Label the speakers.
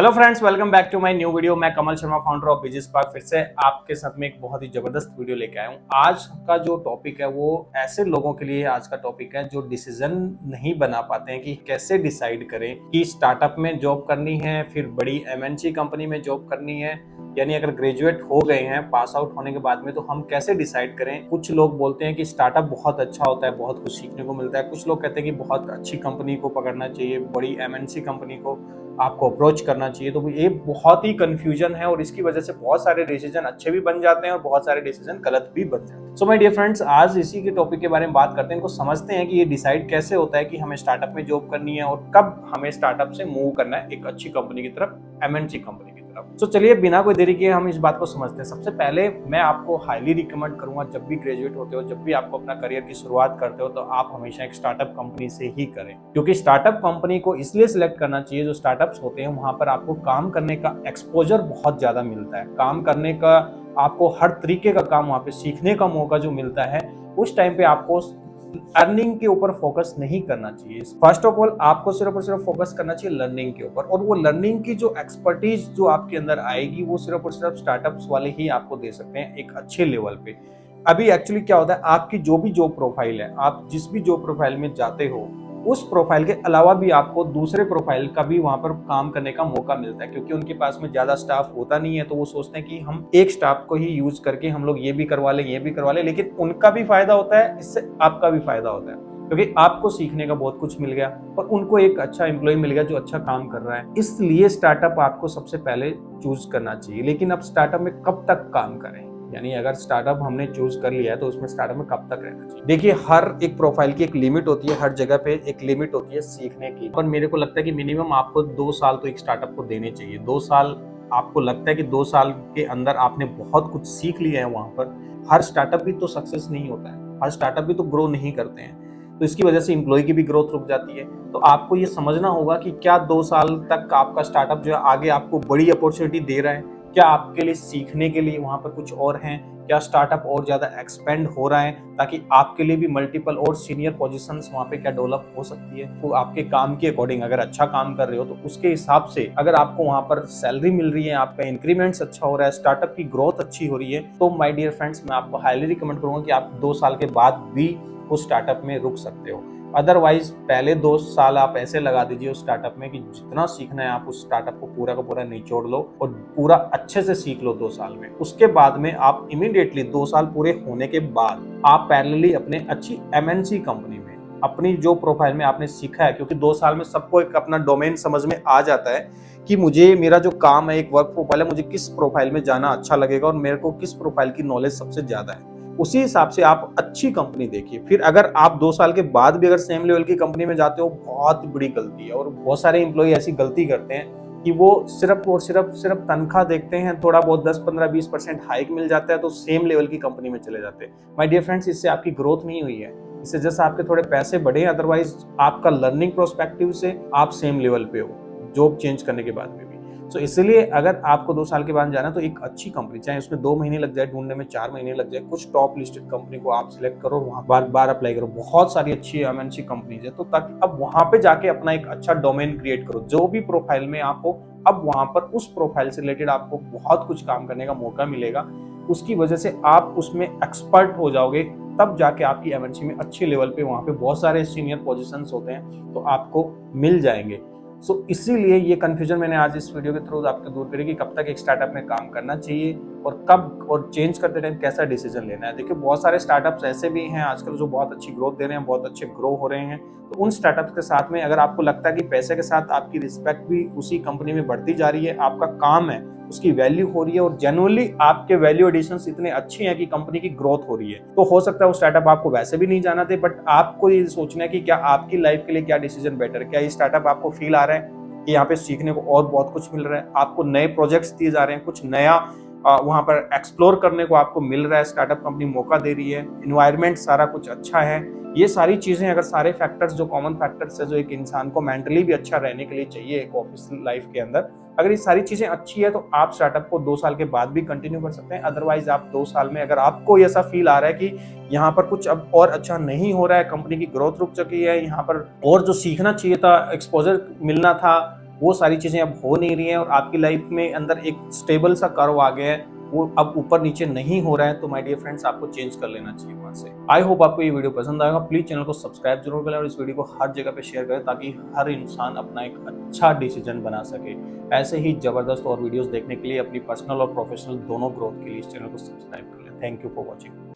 Speaker 1: Hello friends, welcome back to my new video. मैं Kamal Sharma, founder of Busy Spark, फिर से आपके साथ में एक बहुत ही जबरदस्त वीडियो लेके आया हूँ। आज का जो टॉपिक है वो ऐसे लोगों के लिए आज का टॉपिक है जो डिसीजन नहीं बना पाते हैं कि कैसे डिसाइड करें कि स्टार्टअप में जॉब करनी है, फिर बड़ी एमएनसी कंपनी में जॉब करनी है। यानी अगर ग्रेजुएट हो गए हैं, पास आउट होने के बाद में, तो हम कैसे डिसाइड करें। कुछ लोग बोलते हैं कि स्टार्टअप बहुत अच्छा होता है, बहुत कुछ सीखने को मिलता है। कुछ लोग कहते हैं कि बहुत अच्छी कंपनी को पकड़ना चाहिए, बड़ी एमएनसी कंपनी को आपको अप्रोच करना चाहिए। तो ये बहुत ही कंफ्यूजन है और इसकी वजह से बहुत सारे डिसीजन अच्छे भी बन जाते हैं और बहुत सारे डिसीजन गलत भी बन जाते हैं। सो माय डियर फ्रेंड्स, आज इसी के टॉपिक के बारे में बात करते हैं। इनको समझते हैं कि ये डिसाइड कैसे होता है कि हमें स्टार्टअप में जॉब करनी है और कब हमें स्टार्टअप से मूव करना है एक अच्छी कंपनी की तरफ, एमएनसी कंपनी की तरफ। तो चलिए बिना कोई देरी किए हम इस बात को समझते हैं। सबसे पहले मैं आपको हाईली रिकमेंड करूंगा, जब भी ग्रेजुएट होते हो, जब भी आपको अपना करियर की शुरुआत करते हो, तो आप हमेशा एक स्टार्टअप कंपनी से ही करें। क्योंकि स्टार्टअप कंपनी को इसलिए सिलेक्ट करना चाहिए, जो स्टार्टअप्स होते हैं वहां पर आपको काम करने का एक्सपोजर बहुत ज्यादा मिलता है। काम करने का आपको हर तरीके का काम वहां पे सीखने का मौका जो मिलता है, उस टाइम पे आपको अर्निंग के ऊपर फोकस नहीं करना चाहिए। फर्स्ट ऑफ ऑल आपको सिर्फ और सिर्फ फोकस करना चाहिए लर्निंग के ऊपर, और वो लर्निंग की जो एक्सपर्टीज जो आपके अंदर आएगी वो सिर्फ और सिर्फ स्टार्टअप्स वाले ही आपको दे सकते हैं एक अच्छे लेवल पे। अभी एक्चुअली क्या होता है, आपकी जो भी जॉब प्रोफाइल है, आप जिस भी जॉब प्रोफाइल में जाते हो, उस प्रोफाइल के अलावा भी आपको दूसरे प्रोफाइल का भी वहां पर काम करने का मौका मिलता है। क्योंकि उनके पास में ज्यादा स्टाफ होता नहीं है, तो वो सोचते हैं कि हम एक स्टाफ को ही यूज करके हम लोग ये भी करवा लें, ये भी करवा लें। लेकिन उनका भी फायदा होता है, इससे आपका भी फायदा होता है, क्योंकि आपको सीखने का बहुत कुछ मिल गया और उनको एक अच्छा एम्प्लॉय मिल गया जो अच्छा काम कर रहा है। इसलिए स्टार्टअप आपको सबसे पहले चूज करना चाहिए। लेकिन अब स्टार्टअप में कब तक काम करें, यानी अगर स्टार्टअप हमने चूज कर लिया है तो उसमें स्टार्टअप में कब तक रहना चाहिए। देखिए, हर एक प्रोफाइल की एक लिमिट होती है, हर जगह पे एक लिमिट होती है सीखने की। पर मेरे को लगता है कि मिनिमम आपको 2 साल तो एक स्टार्टअप को देने चाहिए। 2 साल आपको लगता है कि 2 साल के अंदर आपने बहुत कुछ सीख लिया है वहां पर। हर स्टार्टअप भी तो सक्सेस नहीं होता है, हर स्टार्टअप भी तो ग्रो नहीं करते हैं, तो इसकी वजह से एम्प्लॉय की भी ग्रोथ रुक जाती है। तो आपको ये समझना होगा कि क्या 2 साल तक आपका स्टार्टअप जो है आगे आपको बड़ी अपॉर्चुनिटी दे रहा है, क्या आपके लिए सीखने के लिए वहां पर कुछ और हैं, क्या स्टार्टअप और ज्यादा एक्सपेंड हो रहा है ताकि आपके लिए भी मल्टीपल और सीनियर पोजीशंस वहां पे क्या डेवलप हो सकती है। तो आपके काम के अकॉर्डिंग अगर अच्छा काम कर रहे हो तो उसके हिसाब से अगर आपको वहां पर सैलरी मिल रही है, आपका इंक्रीमेंट्स अच्छा हो रहा है, स्टार्टअप की ग्रोथ अच्छी हो रही है, तो माय डियर फ्रेंड्स, मैं आपको हाईली रिकमेंड करूंगा कि आप 2 साल के बाद भी उस स्टार्टअप में रुक सकते हो। अदरवाइज पहले 2 साल आप ऐसे लगा दीजिए उस स्टार्टअप में कि जितना सीखना है आप उस स्टार्टअप को पूरा का पूरा निचोड़ लो और पूरा अच्छे से सीख लो 2 साल में। उसके बाद में आप इमीडिएटली 2 साल पूरे होने के बाद आप पैरेलली अपने अच्छी एमएनसी कंपनी में अपनी जो प्रोफाइल में आपने सीखा है, क्योंकि 2 साल में सबको एक अपना डोमेन समझ में आ जाता है कि मुझे मेरा जो काम है, एक वर्क प्रोफाइल है, मुझे किस प्रोफाइल में जाना अच्छा लगेगा और मेरे को किस प्रोफाइल की नॉलेज सबसे ज्यादा है। उसी हिसाब से आप अच्छी कंपनी देखिए। फिर अगर आप 2 साल के बाद भी अगर सेम लेवल की कंपनी में जाते हो, बहुत बड़ी गलती है। और बहुत सारे एम्प्लॉय ऐसी गलती करते हैं कि वो सिर्फ और सिर्फ तनख्वाह देखते हैं, थोड़ा बहुत 10-15-20% हाइक मिल जाता है तो सेम लेवल की कंपनी में चले जाते हैं। माय डियर फ्रेंड्स, इससे आपकी ग्रोथ नहीं हुई है, इससे जस्ट आपके थोड़े पैसे बढ़े, अदरवाइज आपका लर्निंग प्रोस्पेक्टिव से आप सेम लेवल पे हो जॉब चेंज करने के बाद में भी। सो इसलिए अगर आपको 2 साल के बाद जाना है तो एक अच्छी कंपनी, चाहे उसमें 2 महीने लग जाए ढूंढने में, 4 महीने लग जाए, कुछ टॉप लिस्टेड कंपनी को आप सिलेक्ट करो, वहां बार बार अप्लाई करो। बहुत सारी अच्छी एमएनसी कंपनीज है, तो ताकि अब वहां पे जाके अपना एक अच्छा डोमेन क्रिएट करो। जो भी प्रोफाइल में आप हो, अब वहां पर उस प्रोफाइल से रिलेटेड आपको बहुत कुछ काम करने का मौका मिलेगा। उसकी वजह से आप उसमें एक्सपर्ट हो जाओगे, तब जाके आपकी एमएनसी में अच्छे लेवल पे वहां पे बहुत सारे सीनियर पोजीशंस होते हैं तो आपको मिल जाएंगे। सो इसीलिए ये कंफ्यूजन मैंने आज इस वीडियो के थ्रू आपको दूर करी कि कब तक एक स्टार्टअप में काम करना चाहिए और कब, और चेंज करते टाइम कैसा डिसीजन लेना है। देखिए, बहुत सारे स्टार्टअप्स ऐसे भी हैं आजकल जो बहुत अच्छी ग्रोथ दे रहे हैं, बहुत अच्छे ग्रो हो रहे हैं। तो उन स्टार्टअप्स के साथ में अगर आपको लगता है कि पैसे के साथ आपकी रिस्पेक्ट भी उसी कंपनी में बढ़ती जा रही है, आपका काम है उसकी वैल्यू हो रही है और जेन्युइनली आपके वैल्यू एडिशंस इतने अच्छे हैं कि कंपनी की ग्रोथ हो रही है, तो हो सकता है वो स्टार्टअप आपको वैसे भी नहीं जाना दे। बट आपको ये सोचना है कि क्या आपकी लाइफ के लिए क्या डिसीजन बेटर है। क्या ये स्टार्टअप आपको फील आ रहा है कि यहाँ पे सीखने को और बहुत कुछ मिल रहा है, आपको नए प्रोजेक्ट्स दिए जा रहे हैं, कुछ नया वहां पर एक्सप्लोर करने को आपको मिल रहा है, स्टार्टअप कंपनी मौका दे रही है, इन्वायरमेंट सारा कुछ अच्छा है। ये सारी चीजें, अगर सारे फैक्टर्स जो कॉमन फैक्टर्स है जो एक इंसान को मेंटली भी अच्छा रहने के लिए चाहिए एक ऑफिस लाइफ के अंदर, अगर ये सारी चीजें अच्छी है तो आप स्टार्टअप को 2 साल के बाद भी कंटिन्यू कर सकते हैं। अदरवाइज आप 2 साल में अगर आपको ऐसा फील आ रहा है कि यहाँ पर कुछ अब और अच्छा नहीं हो रहा है, कंपनी की ग्रोथ रुक चुकी है, यहाँ पर और जो सीखना चाहिए था, एक्सपोजर मिलना था, वो सारी चीजें अब हो नहीं रही हैं और आपकी लाइफ में अंदर एक स्टेबल सा कर्व आ गया है, वो अब ऊपर नीचे नहीं हो रहा है, तो माय डियर फ्रेंड्स आपको चेंज कर लेना चाहिए वहां से। आई होप आपको ये वीडियो पसंद आएगा। प्लीज चैनल को सब्सक्राइब जरूर करें और इस वीडियो को हर जगह पे शेयर करें ताकि हर इंसान अपना एक अच्छा डिसीजन बना सके। ऐसे ही जबरदस्त और वीडियोस देखने के लिए अपनी पर्सनल और प्रोफेशनल दोनों ग्रोथ के लिए इस चैनल को सब्सक्राइब कर लें। Thank you for watching.